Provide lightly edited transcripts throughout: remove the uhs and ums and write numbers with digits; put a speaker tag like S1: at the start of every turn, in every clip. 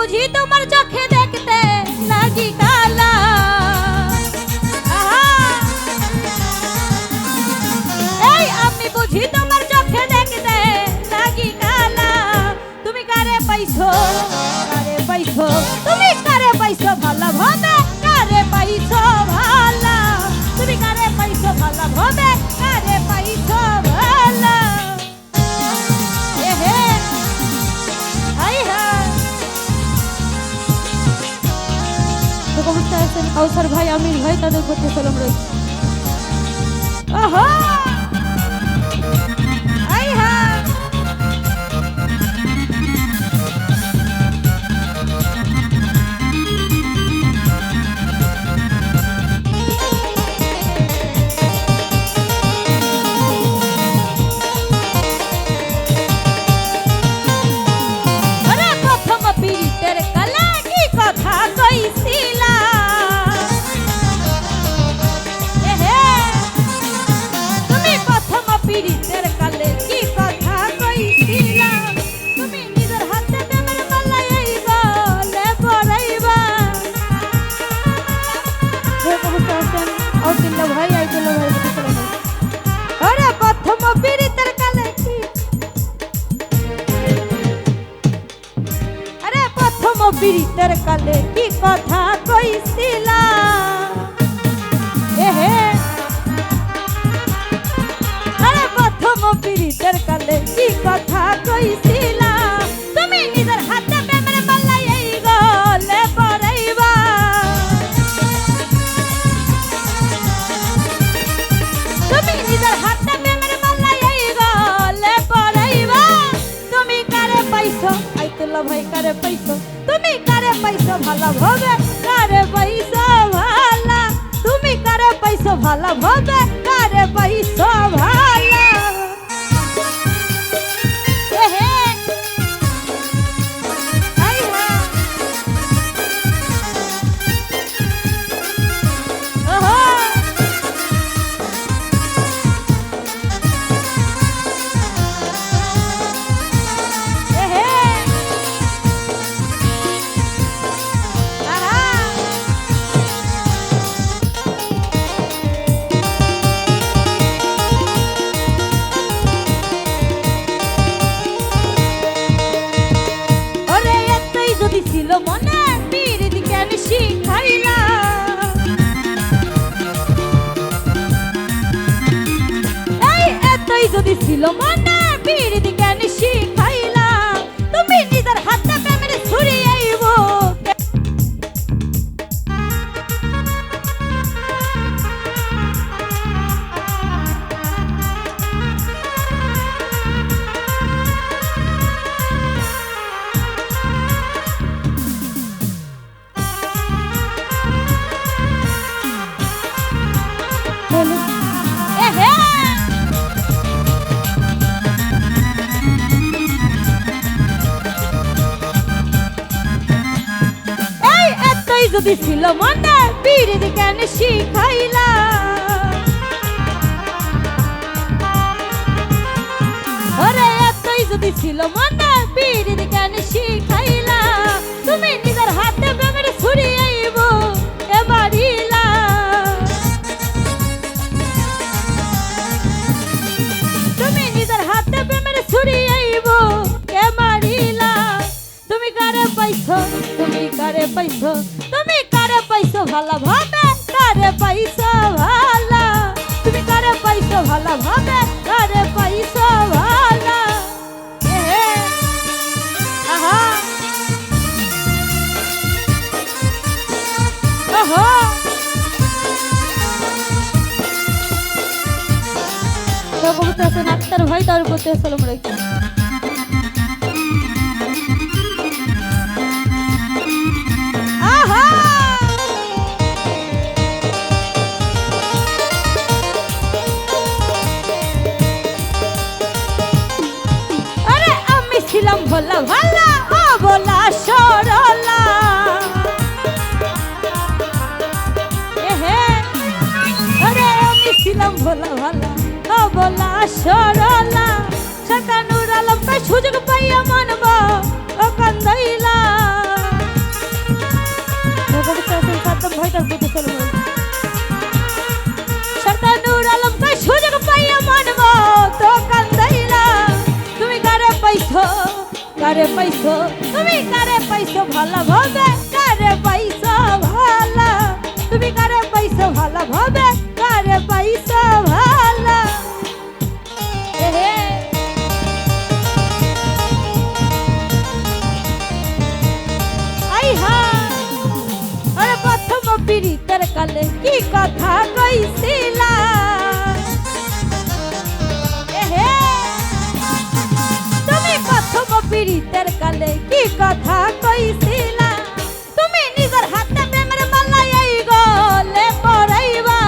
S1: বুঝি তোমার চোখে দেখতে লাগি কালা। এই আমি বুঝি তোমার চোখে দেখতে লাগি কালা। তুমি কারে পাইছো, কারে পাইছো, তুমি কারে পাইছো ভালো ভাবে, কারে পাইছো ভালো, তুমি কারে পাইছো ভালো ভাবে, কারে পাইছো ভালো। কাউসার ভাই, আমির ভাই, তাদের প্রতি সালাম রয়েছে। প্রথম পীড়িতের কালা কি কথা কইছিলা, পীড়িতের কালে কি কথা কইছিলা, তুমি নিজের হাতে প্রেমের মালাই এই গলে পরাইবা। ভাই আইতুল্লাহ ভাই, আরে প্রথম পীড়িতের কালে কি, আরে প্রথম পীড়িতের কালে কি কথা কইছিলা। পীড়িতের কালে কি কথা কইছিলা, তুমি নিজের হাতে প্রেমের মালাই এই গলে পরাইবা। তুমি নিজের হাতে প্রেমের মালাই এই গলে পরাইবা। তুমি কারে পাইছো আইতুল্লাহ ভাই, কারে পাইছো, তুমি কারে পাইছো ভালো ভাবে, কারে পাইছো ভালো, তুমি কারে পাইছো ভালো ভাবে, কারে পাইছো ভালো। ছিল মনে পীড়িত জ্ঞান শিখাইলা, এই এতই যদি ছিল মনে পীড়িত জ্ঞান শিখাইলা, তুমি নিজের হাতে প্রেমের ছুরি আইব। যদি ছিল মনে পীড়িত জ্ঞান শিখাইলা, ওরে এতই যদি ছিল মনে পীড়িত জ্ঞান শিখাইলা, তুমি নিজের হাতে প্রেমের ছুরি আইব এ মারিলা। তুমি নিজের হাতে প্রেমের ছুরি আইব এ মারিলা। তুমি কারে পাইছো, তুমি কারে পাইছো, তুমি কারে পাইছো ভালো ভাবে, কারে পাইছো ভালো, তুমি কারে পাইছো ভালো ভাবে, কারে পাইছো ভালো। আক্তার ভাই, তার প্রতি সালাম রাখি। ছিলাম ভোলা ভালা, ভোলা সরলা, আরে আমি ছিলাম ভোলা ভালা, ভোলা সরলা, শাকানুর আলমকে সুযোগ পাইয়া মানব ও কান্দাইলা। কারে পাইছো তুমি কারে পাইছো ভালো ভাবে কারে পাইছো ভালো তুমি কারে পাইছো ভালো ভাবে কারে পাইছো ভালো আই হা আরে প্রথম পীড়িতের কালে কি কথা কইছিলা পীড়িতের কালে কি কথা কইছিলা তুমি নিজের হাতে প্রেমের মালা এই গলে পরাইবা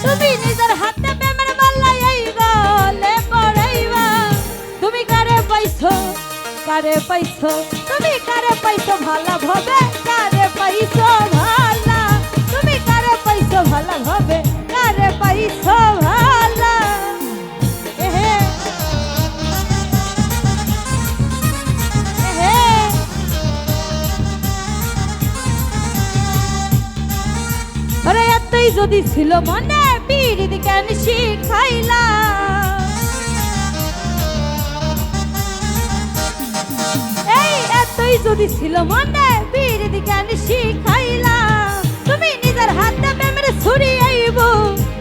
S1: তুমি নিজের হাতে প্রেমের মালা এই গলে পরাইবা তুমি কারে পাইছো তুমি কারে পাইছো ভালো ভাবে কারে পাইছো ভালো তুমি কারে পাইছো ভালো ভাবে কারে পাইছো ভালো আরে এতই যদি ছিল মনে পীড়িত কেন শিখাইলা এই এতই যদি ছিল মনে পীড়িত কেন শিখাইলা তুমি নিজের হাতে প্রেমের ছুরি আইব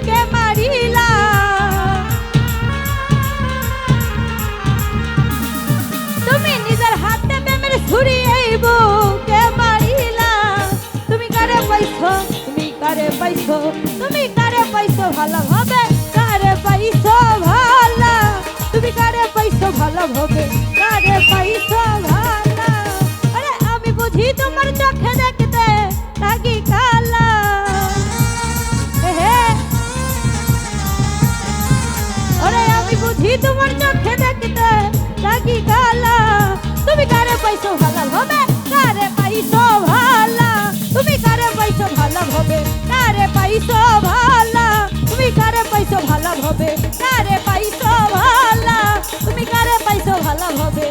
S1: কে মারিলা তুমি নিজের হাতে প্রেমের ছুরি আইব কে মারিলা তুমি কারে পাইছো তুমি কারে পাইছো ভালো ভাবে কারে পাইছো ভালো তুমি কারে পাইছো ভালো ভাবে কারে পাইছো ভালো আরে আমি বুঝি তোমার চোখে দেখতে লাগি কালা আরে আমি বুঝি তোমার চোখে দেখতে লাগি কালা তুমি কারে পাইছো ভালো ভাবে কারে পাইছো ভালো তুমি কারে পাইছো ভালো ভাবে কারে পাইছো ভালো তুমি কারে পাইছো ভালো ভাবে কারে পাইছো ভালো তুমি কারে পাইছো ভালো ভাবে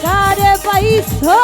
S1: কারে পাইছো